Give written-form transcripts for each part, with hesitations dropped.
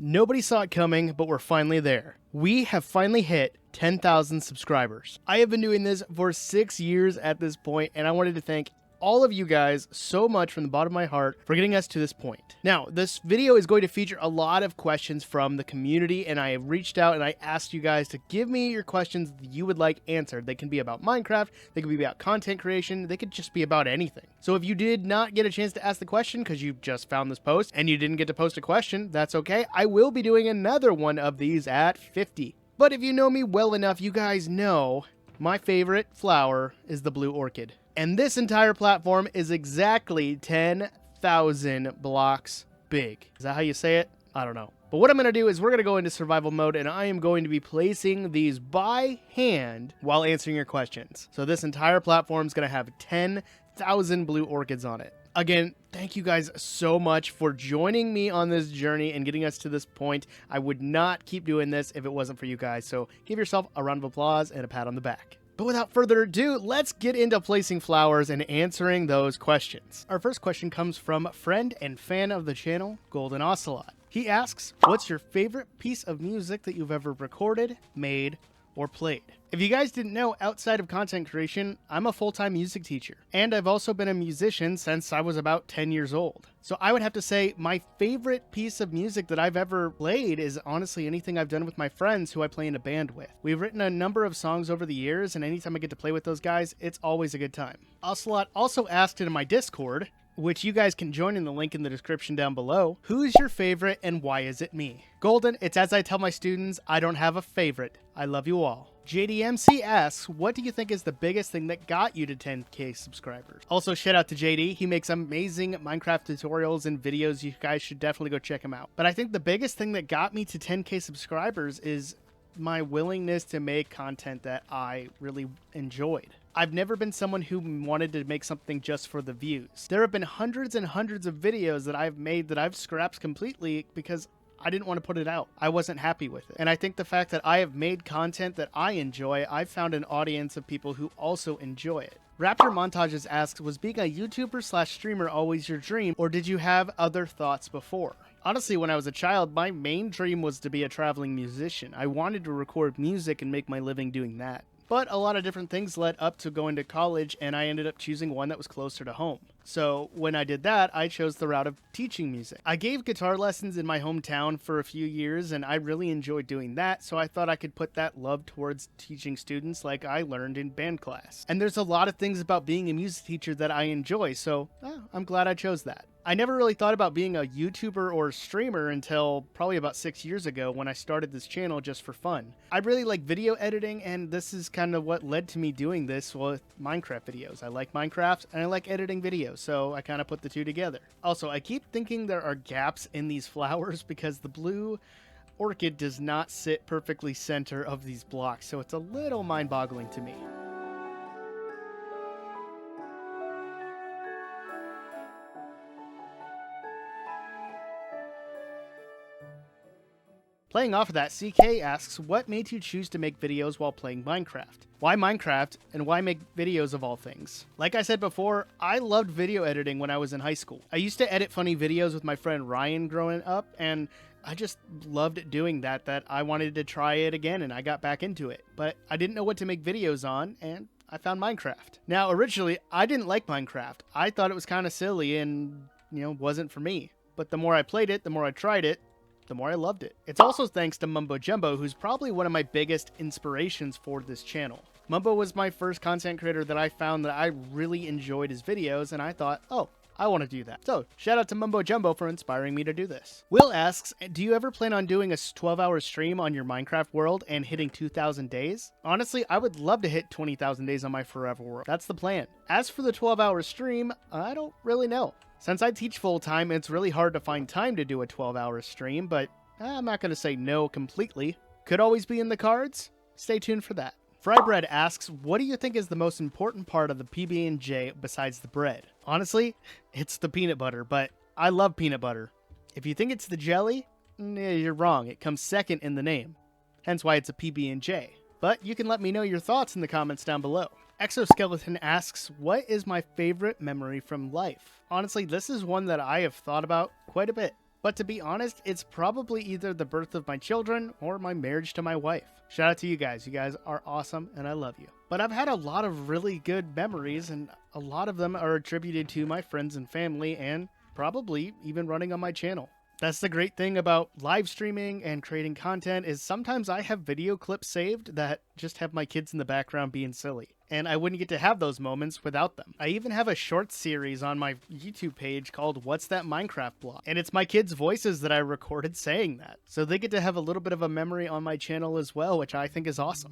Nobody saw it coming, but we're finally there. We have finally hit 10,000 subscribers. I have been doing this for 6 years at this point, and I wanted to thank all of you guys so much from the bottom of my heart for getting us to this point. Now, this video is going to feature a lot of questions from the community, and I have reached out and I asked you guys to give me your questions that you would like answered. They can be about Minecraft, they can be about content creation, they could just be about anything. So if you did not get a chance to ask the question because you just found this post and you didn't get to post a question, that's okay. I will be doing another one of these at 50. But if you know me well enough, you guys know my favorite flower is the blue orchid. And this entire platform is exactly 10,000 blocks big. Is that how you say it? I don't know. But what I'm going to do is we're going to go into survival mode, and I am going to be placing these by hand while answering your questions. So this entire platform is going to have 10,000 blue orchids on it. Again, thank you guys so much for joining me on this journey and getting us to this point. I would not keep doing this if it wasn't for you guys. So give yourself a round of applause and a pat on the back. But without further ado, let's get into placing flowers and answering those questions. Our first question comes from friend and fan of the channel, Golden Ocelot. He asks, what's your favorite piece of music that you've ever recorded, made, or played? If you guys didn't know, outside of content creation, I'm a full-time music teacher, and I've also been a musician since I was about 10 years old. So I would have to say my favorite piece of music that I've ever played is honestly anything I've done with my friends who I play in a band with. We've written a number of songs over the years, and anytime I get to play with those guys, it's always a good time. Ocelot also asked in my Discord, which you guys can join in the link in the description down below, who's your favorite and why is it me? Golden, it's as I tell my students, I don't have a favorite. I love you all. JDMC asks, what do you think is the biggest thing that got you to 10k subscribers? Also, shout out to JD. He makes amazing Minecraft tutorials and videos. You guys should definitely go check him out. But I think the biggest thing that got me to 10k subscribers is my willingness to make content that I really enjoyed. I've never been someone who wanted to make something just for the views. There have been hundreds and hundreds of videos that I've made that I've scrapped completely because I didn't want to put it out. I wasn't happy with it. And I think the fact that I have made content that I enjoy, I've found an audience of people who also enjoy it. Raptor Montages asks, was being a YouTuber / streamer always your dream, or did you have other thoughts before? Honestly, when I was a child, my main dream was to be a traveling musician. I wanted to record music and make my living doing that. But a lot of different things led up to going to college, and I ended up choosing one that was closer to home. So when I did that, I chose the route of teaching music. I gave guitar lessons in my hometown for a few years, and I really enjoyed doing that, so I thought I could put that love towards teaching students like I learned in band class. And there's a lot of things about being a music teacher that I enjoy, so I'm glad I chose that. I never really thought about being a YouTuber or streamer until probably about 6 years ago when I started this channel just for fun. I really like video editing, and this is kind of what led to me doing this with Minecraft videos. I like Minecraft and I like editing videos, so I kind of put the two together. Also, I keep thinking there are gaps in these flowers because the blue orchid does not sit perfectly center of these blocks, so it's a little mind-boggling to me. Playing off of that, CK asks, what made you choose to make videos while playing Minecraft? Why Minecraft, and why make videos of all things? Like I said before, I loved video editing when I was in high school. I used to edit funny videos with my friend Ryan growing up, and I just loved doing that I wanted to try it again, and I got back into it. But I didn't know what to make videos on, and I found Minecraft. Now, originally, I didn't like Minecraft. I thought it was kind of silly and, wasn't for me. But the more I played it, the more I tried it, the more I loved it. It's also thanks to Mumbo Jumbo, who's probably one of my biggest inspirations for this channel. Mumbo was my first content creator that I found that I really enjoyed his videos, and I thought, oh, I want to do that. So, shout out to Mumbo Jumbo for inspiring me to do this. Will asks, do you ever plan on doing a 12-hour stream on your Minecraft world and hitting 2,000 days? Honestly, I would love to hit 20,000 days on my forever world. That's the plan. As for the 12-hour stream, I don't really know. Since I teach full-time, it's really hard to find time to do a 12-hour stream, but I'm not going to say no completely. Could always be in the cards. Stay tuned for that. Frybread asks, what do you think is the most important part of the PB&J besides the bread? Honestly, it's the peanut butter, but I love peanut butter. If you think it's the jelly, you're wrong. It comes second in the name. Hence why it's a PB&J. But you can let me know your thoughts in the comments down below. Exoskeleton asks, what is my favorite memory from life? Honestly, this is one that I have thought about quite a bit. But to be honest, it's probably either the birth of my children or my marriage to my wife. Shout out to you guys. You guys are awesome and I love you. But I've had a lot of really good memories, and a lot of them are attributed to my friends and family, and probably even running on my channel. That's the great thing about live streaming and creating content, is sometimes I have video clips saved that just have my kids in the background being silly. And I wouldn't get to have those moments without them. I even have a short series on my YouTube page called What's That Minecraft Blog? And it's my kids' voices that I recorded saying that. So they get to have a little bit of a memory on my channel as well, which I think is awesome.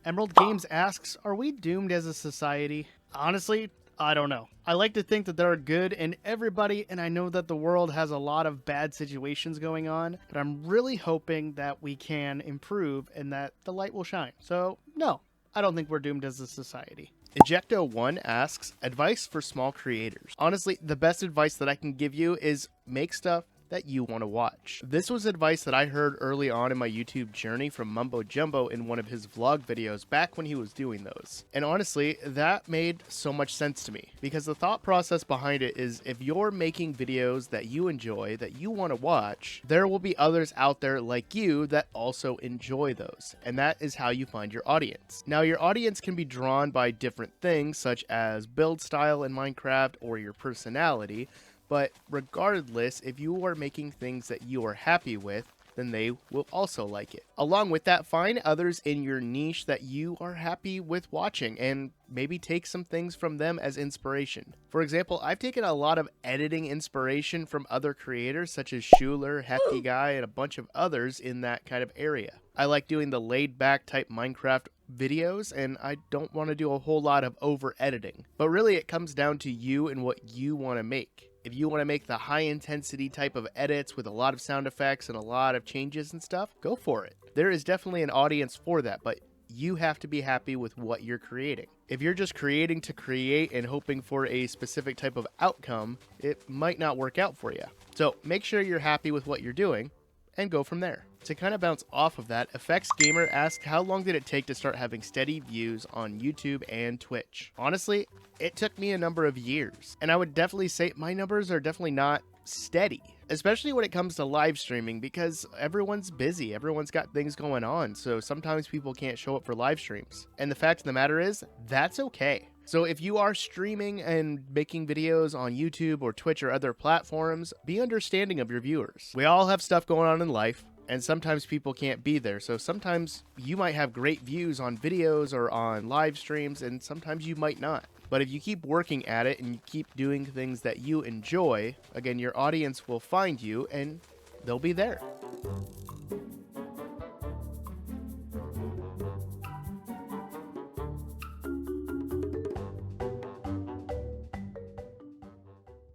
Emerald Games asks, are we doomed as a society? Honestly, I don't know. I like to think that there are good in everybody, and I know that the world has a lot of bad situations going on, but I'm really hoping that we can improve and that the light will shine. So, no, I don't think we're doomed as a society. Ejecto1 asks, advice for small creators. Honestly, the best advice that I can give you is make stuff that you want to watch. This was advice that I heard early on in my YouTube journey from Mumbo Jumbo in one of his vlog videos back when he was doing those. And honestly, that made so much sense to me, because the thought process behind it is, if you're making videos that you enjoy, that you want to watch, there will be others out there like you that also enjoy those. And that is how you find your audience. Now, your audience can be drawn by different things, such as build style in Minecraft or your personality. But regardless, if you are making things that you are happy with, then they will also like it. Along with that, find others in your niche that you are happy with watching and maybe take some things from them as inspiration. For example, I've taken a lot of editing inspiration from other creators such as Schuler, Hefty Guy, and a bunch of others in that kind of area. I like doing the laid back type Minecraft videos, and I don't want to do a whole lot of over editing. But really, it comes down to you and what you want to make. If you want to make the high intensity type of edits with a lot of sound effects and a lot of changes and stuff, go for it. There is definitely an audience for that, but you have to be happy with what you're creating. If you're just creating to create and hoping for a specific type of outcome, it might not work out for you. So make sure you're happy with what you're doing and go from there. To kind of bounce off of that, Effects Gamer asked, how long did it take to start having steady views on YouTube and Twitch? Honestly, it took me a number of years, and I would definitely say my numbers are definitely not steady, especially when it comes to live streaming, because everyone's busy, everyone's got things going on, so sometimes people can't show up for live streams. And the fact of the matter is, that's okay. So if you are streaming and making videos on YouTube or Twitch or other platforms, be understanding of your viewers. We all have stuff going on in life, and sometimes people can't be there. So sometimes you might have great views on videos or on live streams, and sometimes you might not. But if you keep working at it and you keep doing things that you enjoy, again, your audience will find you and they'll be there.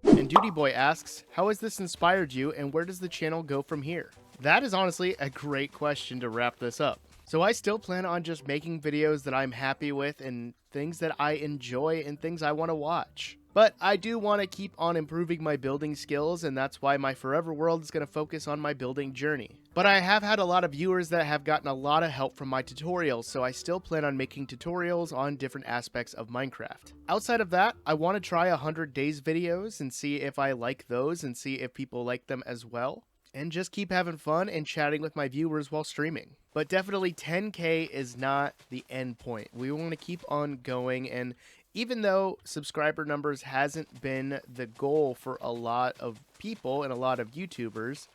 And Duty Boy asks, how has this inspired you and where does the channel go from here? That is honestly a great question to wrap this up. So I still plan on just making videos that I'm happy with and things that I enjoy and things I want to watch. But I do want to keep on improving my building skills, and that's why my Forever World is going to focus on my building journey. But I have had a lot of viewers that have gotten a lot of help from my tutorials, so I still plan on making tutorials on different aspects of Minecraft. Outside of that, I want to try 100 days videos and see if I like those and see if people like them as well. And just keep having fun and chatting with my viewers while streaming. But definitely 10K is not the end point. We want to keep on going, and even though subscriber numbers hasn't been the goal for a lot of people and a lot of YouTubers,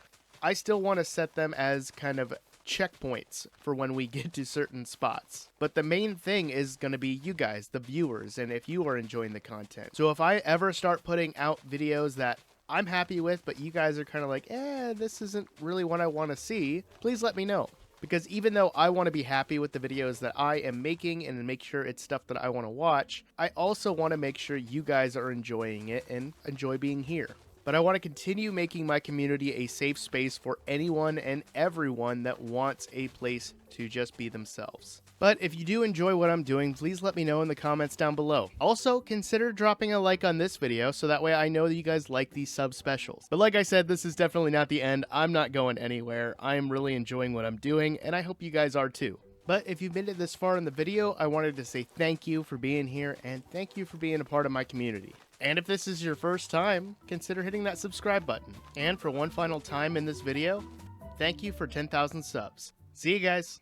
I still want to set them as kind of checkpoints for when we get to certain spots. But the main thing is going to be you guys, the viewers, and if you are enjoying the content. So if I ever start putting out videos that I'm happy with, but you guys are kind of like, this isn't really what I want to see, please let me know. Because even though I want to be happy with the videos that I am making and make sure it's stuff that I want to watch, I also want to make sure you guys are enjoying it and enjoy being here. but I want to continue making my community a safe space for anyone and everyone that wants a place to just be themselves. But if you do enjoy what I'm doing, please let me know in the comments down below. Also, consider dropping a like on this video so that way I know that you guys like these sub specials. But like I said, this is definitely not the end. I'm not going anywhere. I am really enjoying what I'm doing, and I hope you guys are too. But if you've made it this far in the video, I wanted to say thank you for being here and thank you for being a part of my community. And if this is your first time, consider hitting that subscribe button. And for one final time in this video, thank you for 10,000 subs. See you guys.